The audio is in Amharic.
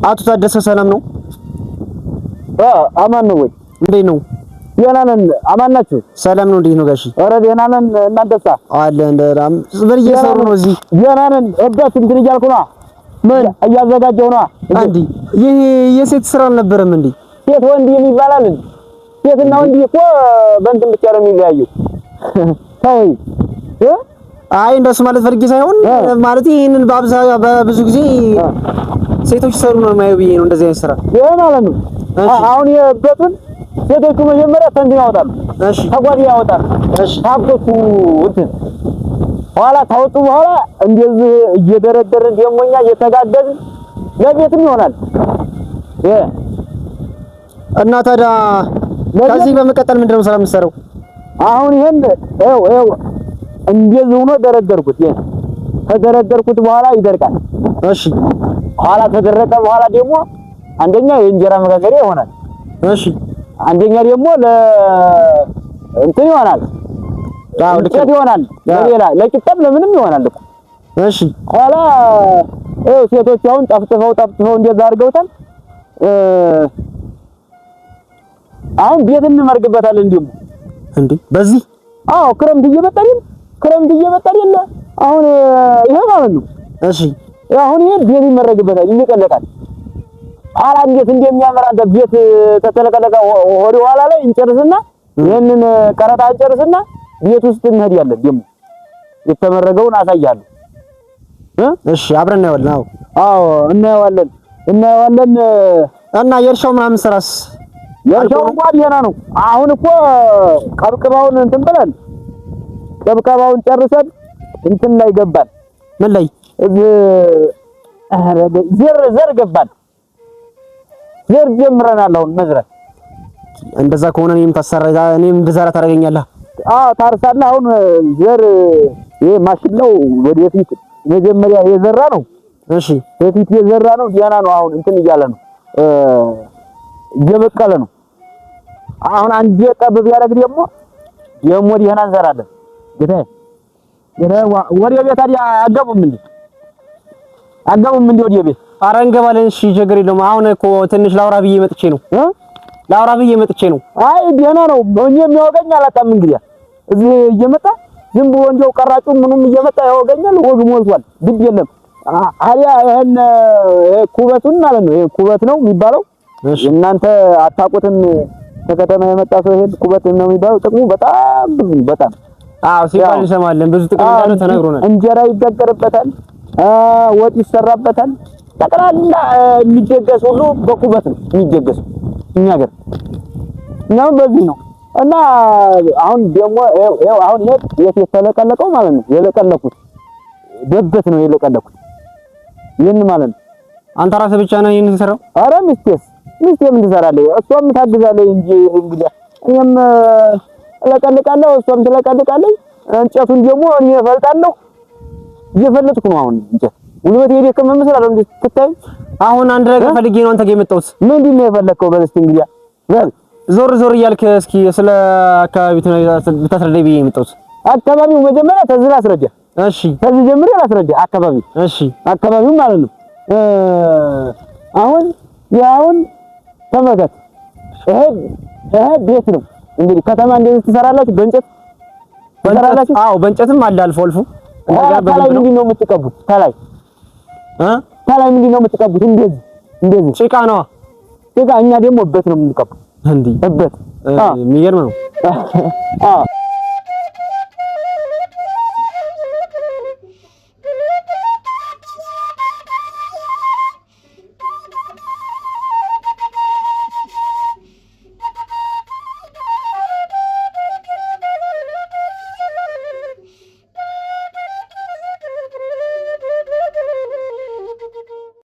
አቶ ታደሰ ሰላም ነው? አማን ነው ወይ? እንዴት ነው? ደህና ነን። አማን ናችሁ? ሰላም ነው። እንዴት ነው ጋሺ? ኧረ ደህና ነን። እናንተሳ? አለ እንደራም ምን እየሰሩ ነው እዚህ? ደህና ነን። እበት እንትን እያልኩ ነው። ምን እያዘጋጀሁ ነው። እንዴ ይሄ የሴት ስራ አልነበረም እንዴ? ሴት ወንድ የሚባላል እንዴ? ሴትና ወንድ እኮ በእንትን ብቻ ነው የሚለያየው። ተይ አይ እንደሱ ማለት ፈልጌ ሳይሆን ማለት ይሄንን በብዙ ጊዜ ሴቶች ሰሩ ነው የማየው ብዬ ነው እንደዚህ አይነት ስራ ይሄ ማለት ነው። አሁን የበቱን ሴቶቹ መጀመሪያ ተንትን ያወጣሉ። እሺ ተጓዲ ያወጣሉ። እሺ ታብቶቹ እንትን ኋላ ታወጡ በኋላ እንደዚህ እየደረደርን ደሞኛ እየተጋገዝን ለቤትም ይሆናል። እና ታዲያ ከዚህ በመቀጠል ምንድነው ስራ የምትሰራው? አሁን ይሄን ይኸው እንደዚህ ሆኖ ደረደርኩት። ከደረደርኩት በኋላ ይደርቃል። እሺ ኋላ ከደረቀ በኋላ ደግሞ አንደኛ የእንጀራ መጋገሪያ ይሆናል። እሺ አንደኛ ደግሞ እንትን ይሆናል። ለቄት ይሆናል። ለሌላ ለቂጣም ለምንም ይሆናል እኮ። እሺ ኋላ ሴቶች አሁን ጠፍጥፈው እንደዛ አድርገውታል። አሁን ቤት እንመርግበታለን ደግሞ እንዴ በዚህ ክረምት እየመጣ የለ አሁን ይሄ ማለት ነው። እሺ አሁን ይሄ ቤት ይመረግበታል፣ ይለቀለቃል። ኋላ እንዴት እንደሚያምር አንተ ቤት ተተለቀለቀ ወደ ኋላ ላይ እንጨርስና ይሄንን ቀረጣ እንጨርስና ቤት ውስጥ እንሄዳለን። ደግሞ የተመረገውን አሳያለሁ። እሺ አብረን እናየዋለን። አዎ እናየዋለን። እና የእርሻው ምናምን ስራስ? የእርሻው እንኳን ደህና ነው። አሁን እኮ ቀብቀባውን እንትን ብለን ቀብቀባውን ጨርሰን እንትን ላይ ገባን። ምን ላይ? ዘር ገባን። ዘር ጀምረናል አሁን መዝራት። እንደዛ ከሆነ እኔም ብዘራ ታደርገኛለህ? ታርሳለህ። አሁን ዘር ይሄ ማሽላው ወደፊት መጀመሪያ የዘራ ነው። እሺ በፊት የዘራ ነው። ዲያና ነው። አሁን እንትን እያለ ነው፣ እየበቀለ ነው። አሁን አንድ ቀብብ ያደርግ ደግሞ ዲያና እንዘራለን። ጌታዬ ወደ ቤት አገቡም ወደ ቤት? ኧረ እንገባለን። እሺ ችግር የለውም። አሁን እኮ ትንሽ ላውራ ብዬ መጥቼ ነው። አይ ደህና ነው። እኔ የሚያወቀኝ አላጣም። እንግዲህ እዚህ እየመጣ ዝም ብሎ እንደው ቀራጩ ምኑም እየመጣ ያወቀኛል። ወግ ሞልቷል። ግድ የለም። አሪያ ይሄን ኩበቱን ማለት ነው። ይሄ ኩበት ነው የሚባለው። እናንተ አታውቁትም። ከከተማ የመጣ ሰው ይሄን ኩበት ነው የሚባለው። ጥቅሙ በጣም ብዙ በጣም ሲባል እንሰማለን። ብዙ ጥቅም እንዳለው ተነግሮናል። እንጀራ ይጋገርበታል፣ ወጥ ይሰራበታል። ጠቅላላ የሚደገስ ሁሉ በኩበት ነው የሚደገሰው እኛ ሀገር ነው። በዚህ ነው። እና አሁን ደግሞ አሁን የት የተለቀለቀው ማለት ነው። የለቀለኩት ደበት ነው የለቀለኩት። ይሄን ማለት ነው። አንተ ራስህ ብቻ ነው ይሄን የምትሰራው? ኧረ ሚስቴም ትሰራለች። እሷም ታግዛለች እንጂ እንግዲህ እኔም እለቀልቃለሁ፣ እሷም ትለቀልቃለች። እንጨቱን ደግሞ እኔ እፈልጣለሁ። እየፈለጥኩ ነው አሁን እንጨት ጉልበት የደከመ መስላለሁ። እንዴ ትታይ አሁን አንድ ነገር ፈልጌ ነው አንተ ጋር የመጣሁት። ምንድን ነው የፈለከው? በል እስኪ እንግዲህ ዞር እያልክ እስኪ ስለ አካባቢው ብታስረዳኝ ብዬ የመጣሁት። አካባቢው መጀመሪያ ተዝራ አስረዳ። እሺ ከዚህ ጀምሬ አስረዳ አካባቢው። እሺ አካባቢው ማለት ነው። አሁን ተመልከት። ይሄ ቤት ነው እንግዲህ። ከተማ እንደዚህ ትሰራላችሁ በእንጨት ትሰራላችሁ? አዎ በእንጨትም አለ አልፎ ከላይ ምንድን ነው የምትቀቡት? ከላይ ምንድን ነው የምትቀቡት? እንደዚህ ጭቃ ነው። ጭቃ። እኛ ደግሞ እበት ነው የምንቀቡት። እንዴ እበት? የሚገርም ነው።